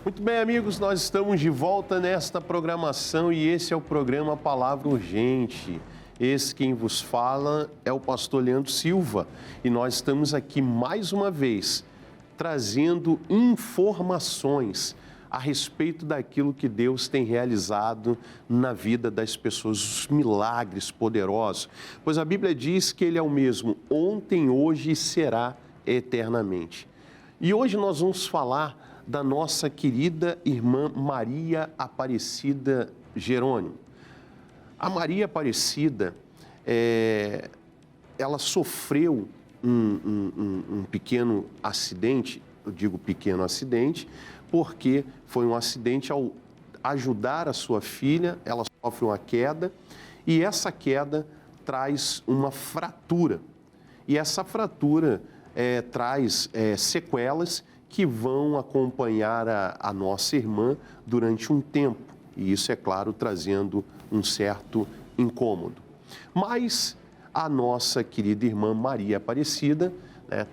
Muito bem, amigos, nós estamos de volta nesta programação e esse é o programa Palavra Urgente. Esse quem vos fala é o pastor Leandro Silva e nós estamos aqui mais uma vez trazendo informações a respeito daquilo que Deus tem realizado na vida das pessoas, os milagres poderosos. Pois a Bíblia diz que Ele é o mesmo ontem, hoje e será eternamente. E hoje nós vamos falar da nossa querida irmã Maria Aparecida Jerônimo. A Maria Aparecida, ela sofreu um pequeno acidente, eu digo pequeno acidente, porque foi um acidente ao ajudar a sua filha, ela sofre uma queda e essa queda traz uma fratura. E essa fratura traz sequelas que vão acompanhar a nossa irmã durante um tempo. E isso, é claro, trazendo um certo incômodo. Mas a nossa querida irmã Maria Aparecida,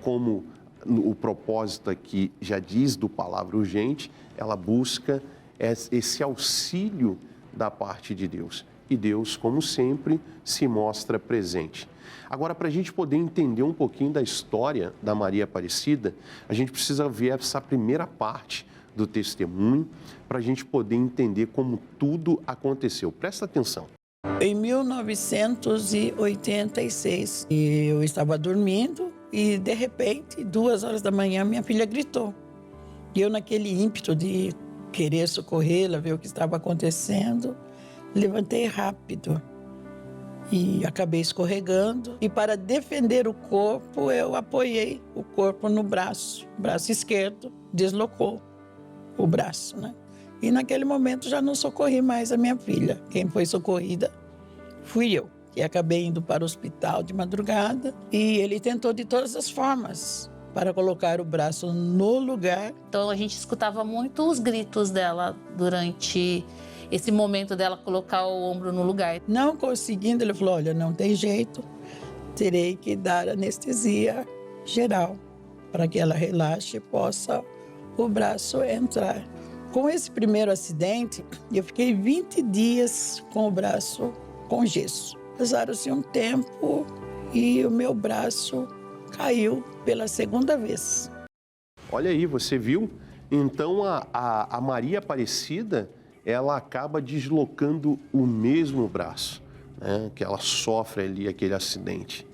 como o propósito aqui já diz do Palavra Urgente, ela busca esse auxílio da parte de Deus. E Deus, como sempre, se mostra presente. Agora, para a gente poder entender um pouquinho da história da Maria Aparecida, a gente precisa ver essa primeira parte do testemunho para a gente poder entender como tudo aconteceu. Presta atenção. Em 1986, eu estava dormindo e, de repente, 2 horas da manhã, minha filha gritou. E eu, naquele ímpeto de querer socorrê-la, ver o que estava acontecendo, levantei rápido. E acabei escorregando. E para defender o corpo, eu apoiei o corpo no braço. O braço esquerdo deslocou o braço, né? E naquele momento já não socorri mais a minha filha. Quem foi socorrida fui eu. E acabei indo para o hospital de madrugada. E ele tentou de todas as formas para colocar o braço no lugar. Então a gente escutava muito os gritos dela durante esse momento dela colocar o ombro no lugar. Não conseguindo, ele falou, olha, não tem jeito, terei que dar anestesia geral para que ela relaxe e possa o braço entrar. Com esse primeiro acidente, eu fiquei 20 dias com o braço com gesso. Passaram-se um tempo e o meu braço caiu pela segunda vez. Olha aí, você viu? Então a Maria Aparecida, ela acaba deslocando o mesmo braço, né? Que ela sofre ali aquele acidente.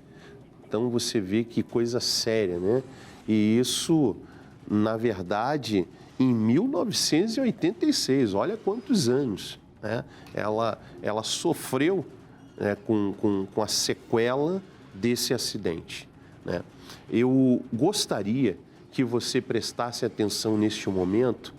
Então você vê que coisa séria, né? E isso, na verdade, em 1986, olha quantos anos, né? Ela sofreu, né, com a sequela desse acidente, né? Eu gostaria que você prestasse atenção neste momento,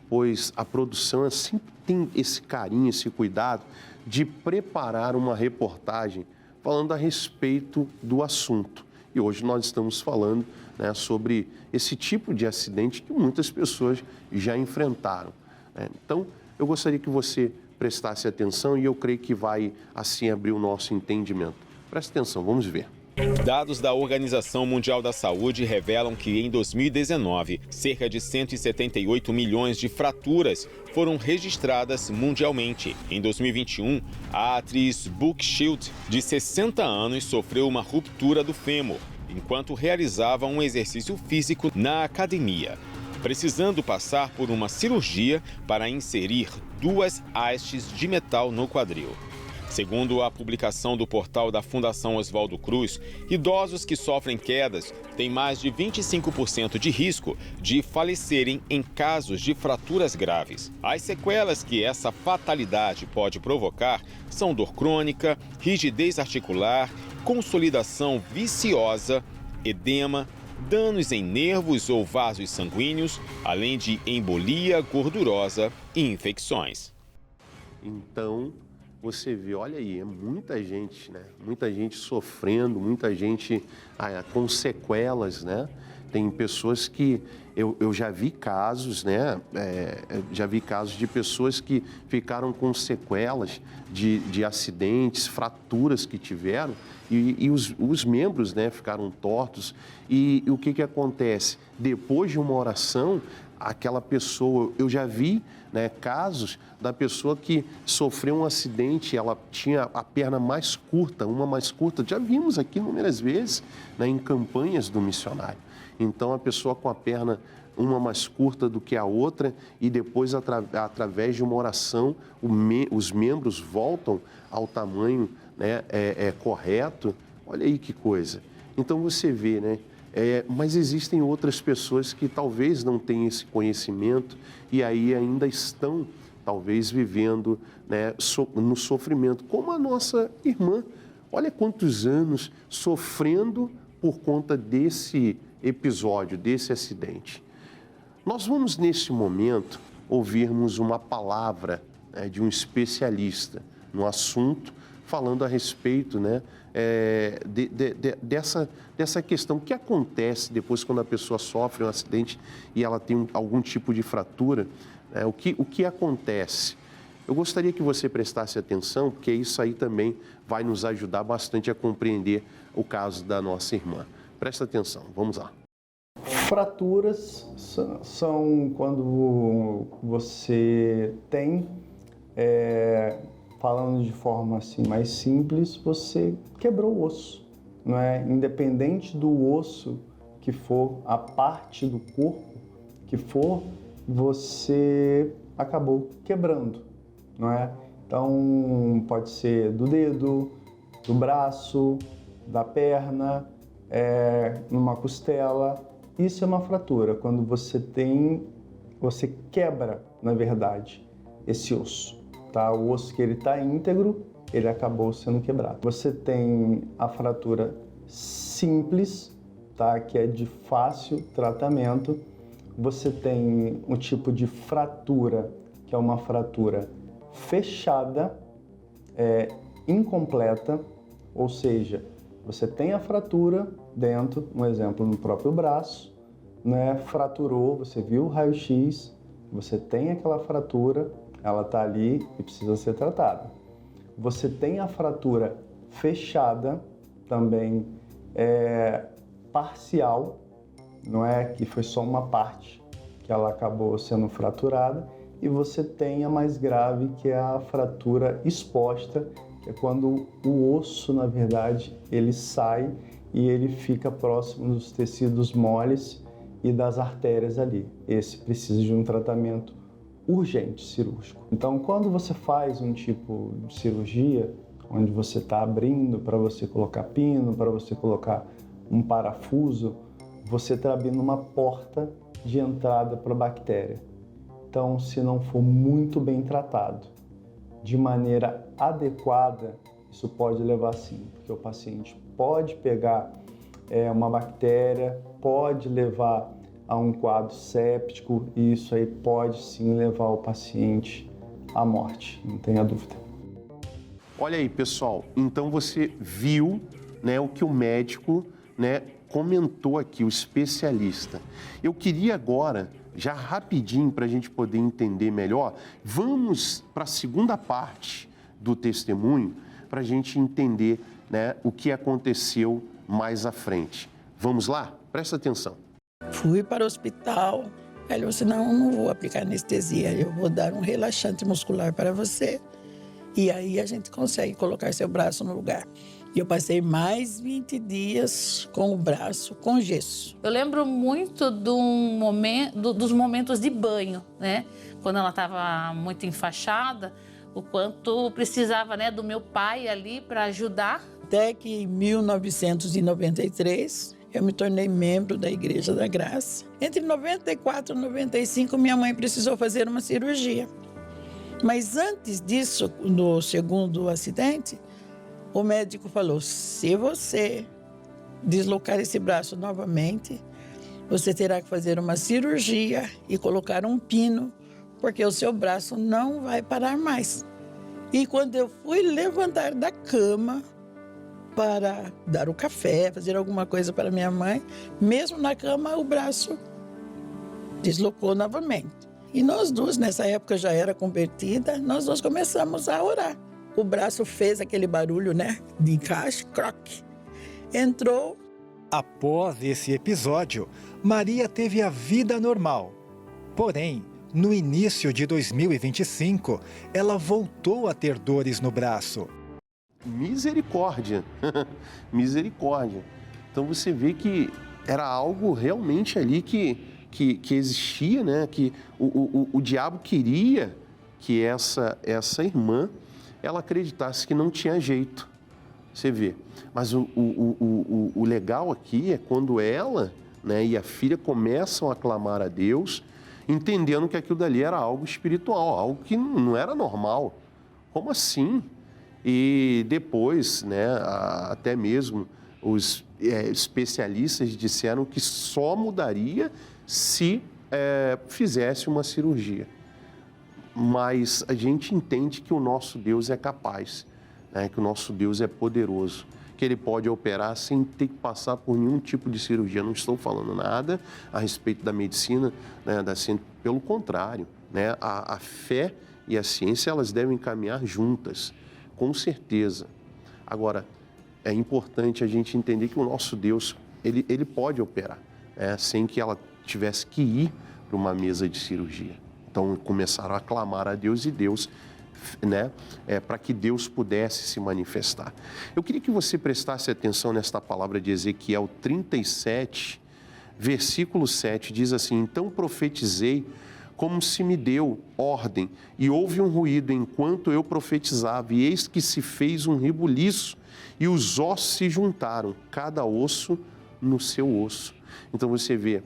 pois a produção sempre tem esse carinho, esse cuidado de preparar uma reportagem falando a respeito do assunto. E hoje nós estamos falando, né, sobre esse tipo de acidente que muitas pessoas já enfrentaram, né? Então, eu gostaria que você prestasse atenção e eu creio que vai, assim, abrir o nosso entendimento. Preste atenção, vamos ver. Dados da Organização Mundial da Saúde revelam que em 2019, cerca de 178 milhões de fraturas foram registradas mundialmente. Em 2021, a atriz Brooke Shields, de 60 anos, sofreu uma ruptura do fêmur enquanto realizava um exercício físico na academia, precisando passar por uma cirurgia para inserir 2 hastes de metal no quadril. Segundo a publicação do portal da Fundação Oswaldo Cruz, idosos que sofrem quedas têm mais de 25% de risco de falecerem em casos de fraturas graves. As sequelas que essa fatalidade pode provocar são dor crônica, rigidez articular, consolidação viciosa, edema, danos em nervos ou vasos sanguíneos, além de embolia gordurosa e infecções. Então, você vê, olha aí, é muita gente, né? Muita gente sofrendo, muita gente com sequelas, né? Tem pessoas que... Eu já vi casos, né? Já vi casos de pessoas que ficaram com sequelas de acidentes, fraturas que tiveram e os membros, né, ficaram tortos. E o que acontece? Depois de uma oração, aquela pessoa... Eu já vi, né, casos da pessoa que sofreu um acidente, ela tinha a perna mais curta, uma mais curta. Já vimos aqui inúmeras vezes, né, em campanhas do missionário. Então, a pessoa com a perna uma mais curta do que a outra e depois, através de uma oração, os membros voltam ao tamanho, né, correto. Olha aí que coisa. Então, você vê, né? Mas existem outras pessoas que talvez não tenham esse conhecimento e aí ainda estão, talvez, vivendo, né, no sofrimento, como a nossa irmã. Olha quantos anos sofrendo por conta desse episódio, desse acidente. Nós vamos, nesse momento, ouvirmos uma palavra, né, de um especialista no assunto, falando a respeito, né, dessa questão. O que acontece depois quando a pessoa sofre um acidente e ela tem algum tipo de fratura? Né, o que acontece? Eu gostaria que você prestasse atenção, porque isso aí também vai nos ajudar bastante a compreender o caso da nossa irmã. Presta atenção, vamos lá. Fraturas são quando você tem, falando de forma assim mais simples, você quebrou o osso, não é? Independente do osso que for, a parte do corpo que for, você acabou quebrando, não é? Então pode ser do dedo, do braço, da perna, numa costela. Isso é uma fratura, quando você quebra, na verdade, esse osso, tá? O osso que ele está íntegro, ele acabou sendo quebrado. Você tem a fratura simples, tá? Que é de fácil tratamento. Você tem um tipo de fratura, que é uma fratura fechada, incompleta, ou seja, você tem a fratura dentro, um exemplo, no próprio braço, né? Fraturou, você viu o raio-x, você tem aquela fratura, ela está ali e precisa ser tratada. Você tem a fratura fechada, também parcial, não é que foi só uma parte que ela acabou sendo fraturada, e você tem a mais grave, que é a fratura exposta, que é quando o osso, na verdade, ele sai e ele fica próximo dos tecidos moles e das artérias ali. Esse precisa de um tratamento urgente, cirúrgico. Então, quando você faz um tipo de cirurgia, onde você está abrindo para você colocar pino, para você colocar um parafuso, você está abrindo uma porta de entrada para a bactéria. Então, se não for muito bem tratado, de maneira adequada, isso pode levar sim, porque o paciente pode pegar uma bactéria, pode levar a um quadro séptico e isso aí pode sim levar o paciente à morte, não tenha dúvida. Olha aí, pessoal, então você viu, né, o que o médico, né, comentou aqui, o especialista. Eu queria agora, já rapidinho, para a gente poder entender melhor, vamos para a segunda parte do testemunho, para a gente entender, né, o que aconteceu mais à frente. Vamos lá? Presta atenção. Fui para o hospital. Ele disse, não vou aplicar anestesia, eu vou dar um relaxante muscular para você. E aí a gente consegue colocar seu braço no lugar. E eu passei mais 20 dias com o braço com gesso. Eu lembro muito dos momentos de banho, né? Quando ela estava muito enfaixada, o quanto precisava, né, do meu pai ali para ajudar. Até que em 1993, eu me tornei membro da Igreja da Graça. Entre 94 e 95, minha mãe precisou fazer uma cirurgia. Mas antes disso, no segundo acidente, o médico falou, se você deslocar esse braço novamente, você terá que fazer uma cirurgia e colocar um pino, porque o seu braço não vai parar mais. E quando eu fui levantar da cama, para dar o café, fazer alguma coisa para minha mãe. Mesmo na cama, o braço deslocou novamente. E nós duas, nessa época já era convertida, nós duas começamos a orar. O braço fez aquele barulho, né, de encaixe, croque. Entrou. Após esse episódio, Maria teve a vida normal. Porém, no início de 2025, ela voltou a ter dores no braço. Misericórdia, misericórdia. Então você vê que era algo realmente ali que existia, né? Que o diabo queria que essa irmã, ela acreditasse que não tinha jeito. Você vê. Mas o legal aqui é quando ela, né, e a filha começam a clamar a Deus, entendendo que aquilo dali era algo espiritual, algo que não era normal. Como assim? E depois, né, até mesmo os especialistas disseram que só mudaria se fizesse uma cirurgia. Mas a gente entende que o nosso Deus é capaz, né, que o nosso Deus é poderoso, que Ele pode operar sem ter que passar por nenhum tipo de cirurgia. Não estou falando nada a respeito da medicina, né, da ciência, pelo contrário, né, a fé e a ciência, elas devem caminhar juntas, com certeza. Agora, é importante a gente entender que o nosso Deus, ele pode operar, sem que ela tivesse que ir para uma mesa de cirurgia. Então, começaram a clamar a Deus e Deus, né, para que Deus pudesse se manifestar. Eu queria que você prestasse atenção nesta palavra de Ezequiel 37, versículo 7, diz assim: então profetizei como se me deu ordem, e houve um ruído enquanto eu profetizava, e eis que se fez um rebuliço, e os ossos se juntaram, cada osso no seu osso. Então você vê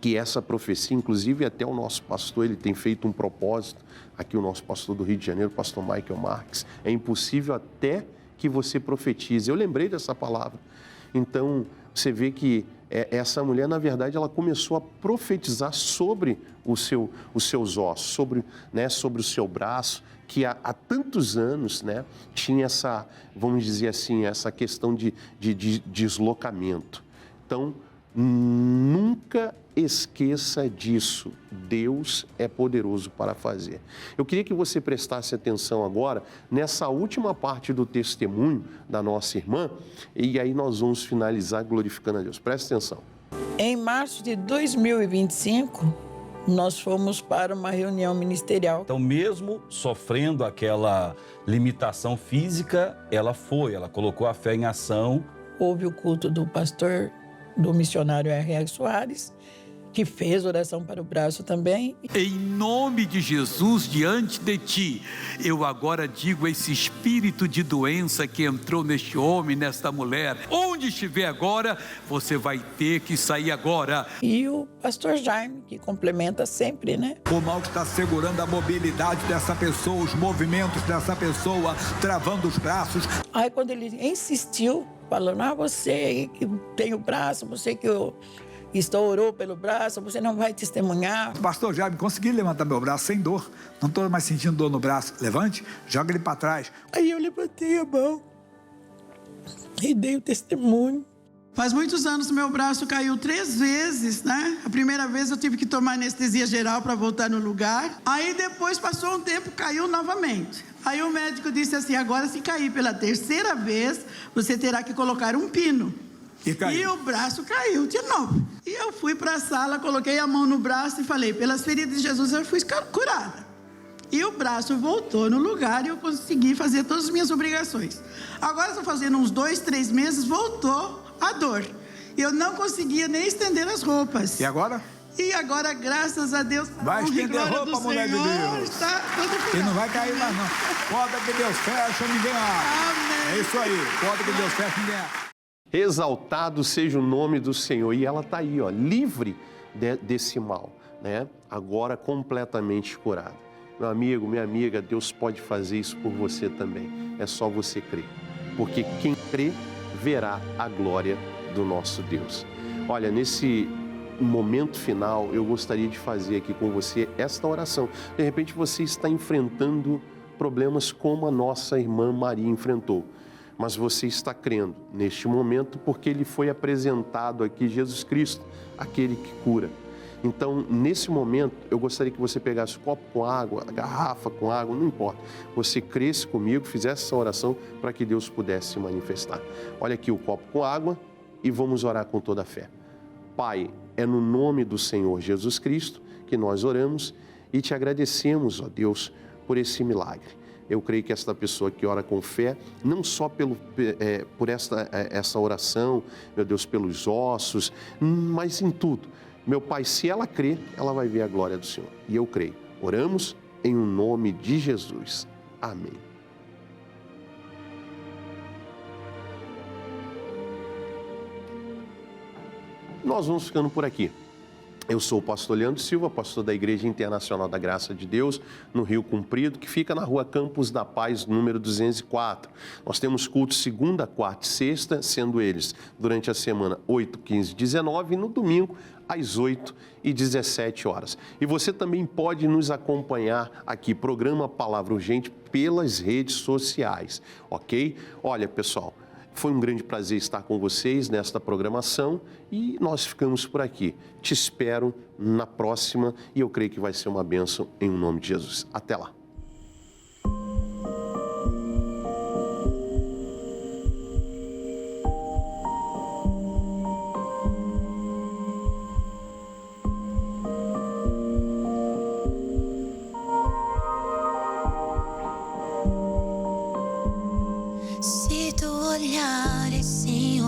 que essa profecia, inclusive até o nosso pastor, ele tem feito um propósito, aqui o nosso pastor do Rio de Janeiro, o pastor Michael Marques, é impossível até que você profetize. Eu lembrei dessa palavra. Então, você vê que essa mulher, na verdade, ela começou a profetizar sobre os seus ossos, sobre o seu braço, que há tantos anos, né, tinha essa, vamos dizer assim, essa questão de deslocamento. Então, nunca esqueça disso. Deus é poderoso para fazer. Eu queria que você prestasse atenção agora nessa última parte do testemunho da nossa irmã, e aí nós vamos finalizar glorificando a Deus. Preste atenção. Em março de 2025, nós fomos para uma reunião ministerial. Então, mesmo sofrendo aquela limitação física, ela colocou a fé em ação. Houve o culto do pastor, do missionário R.R. Soares, que fez oração para o braço também. Em nome de Jesus, diante de ti, eu agora digo esse espírito de doença que entrou neste homem, nesta mulher, onde estiver agora, você vai ter que sair agora. E o pastor Jaime, que complementa sempre, né? O mal está segurando a mobilidade dessa pessoa, os movimentos dessa pessoa, travando os braços. Aí quando ele insistiu, falando, você aí que tem o braço, você que estourou pelo braço, você não vai testemunhar. Pastor Jaime, consegui levantar meu braço sem dor, não estou mais sentindo dor no braço. Levante, joga ele para trás. Aí eu levantei a mão e dei o testemunho. Faz muitos anos meu braço caiu 3 vezes, né? A primeira vez eu tive que tomar anestesia geral para voltar no lugar. Aí depois passou um tempo, caiu novamente. Aí o médico disse assim, agora se cair pela 3ª vez, você terá que colocar um pino. E o braço caiu de novo. E eu fui para a sala, coloquei a mão no braço e falei, pelas feridas de Jesus eu fui curada. E o braço voltou no lugar e eu consegui fazer todas as minhas obrigações. Agora estou fazendo uns 2, 3 meses, voltou a dor. Eu não conseguia nem estender as roupas. E agora? E agora, graças a Deus, vai estender roupa, mulher de Deus. Tá tudo e não vai cair mais não. Porta que Deus fecha, ninguém abre. Amém. É isso aí, porta que Deus fecha, ninguém abre. Exaltado seja o nome do Senhor. E ela está aí, ó, livre desse mal, né? Agora completamente curada. Meu amigo, minha amiga, Deus pode fazer isso por você também. É só você crer. Porque quem crê, verá a glória do nosso Deus. Olha, nesse momento final, eu gostaria de fazer aqui com você esta oração. De repente você está enfrentando problemas como a nossa irmã Maria enfrentou. mas você está crendo neste momento porque ele foi apresentado aqui, Jesus Cristo, aquele que cura. Então, nesse momento, eu gostaria que você pegasse um copo com água, a garrafa com água, não importa. Você cresce comigo, fizesse essa oração para que Deus pudesse se manifestar. Olha aqui o copo com água e vamos orar com toda a fé. Pai, é no nome do Senhor Jesus Cristo que nós oramos e te agradecemos, ó Deus, por esse milagre. Eu creio que esta pessoa que ora com fé, não só por essa oração, meu Deus, pelos ossos, mas em tudo. Meu Pai, se ela crer, ela vai ver a glória do Senhor. E eu creio. Oramos em o nome de Jesus. Amém. Nós vamos ficando por aqui. Eu sou o pastor Leandro Silva, pastor da Igreja Internacional da Graça de Deus, no Rio Comprido, que fica na rua Campos da Paz, número 204. Nós temos cultos segunda, quarta e sexta, sendo eles durante a semana 8, 15 e 19 e no domingo às 8 e 17 horas. E você também pode nos acompanhar aqui, programa Palavra Urgente, pelas redes sociais, ok? Olha, pessoal, foi um grande prazer estar com vocês nesta programação e nós ficamos por aqui. Te espero na próxima e eu creio que vai ser uma bênção em nome de Jesus. Até lá. Se tu olhares, Senhor,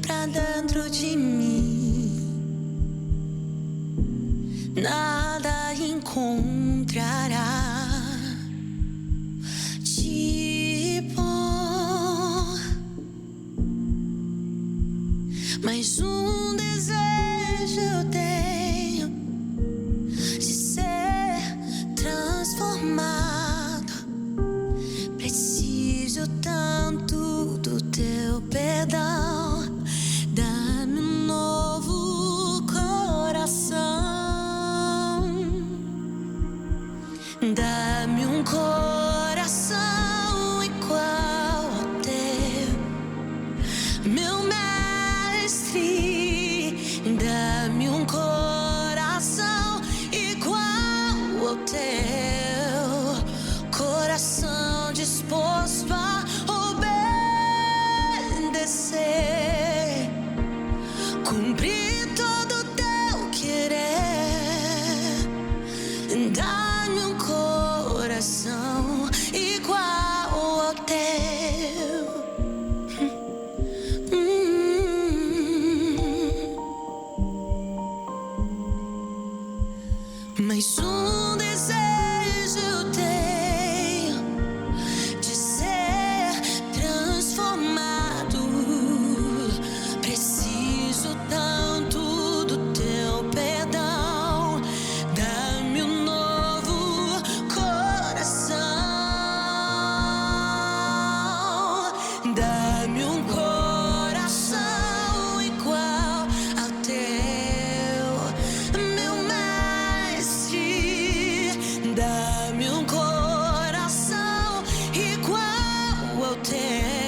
pra dentro de mim, nada encontrará tipo, mas um desejo eu tenho de ser transformado. Preciso tanto do teu perdão. Dá-me um novo coração. Dá-me um coração igual ao teu, meu mestre. Dá-me um coração igual ao teu, coração disposto a obedecer, cumprir todo o teu querer. Dá-me um coração igual ao teu. Mas um desejo eu tenho de ser transformado. Preciso tanto do teu perdão. Dá-me um novo coração. Dá-me um coração igual ao teu, meu mestre. Dá-me um coração igual ao teu.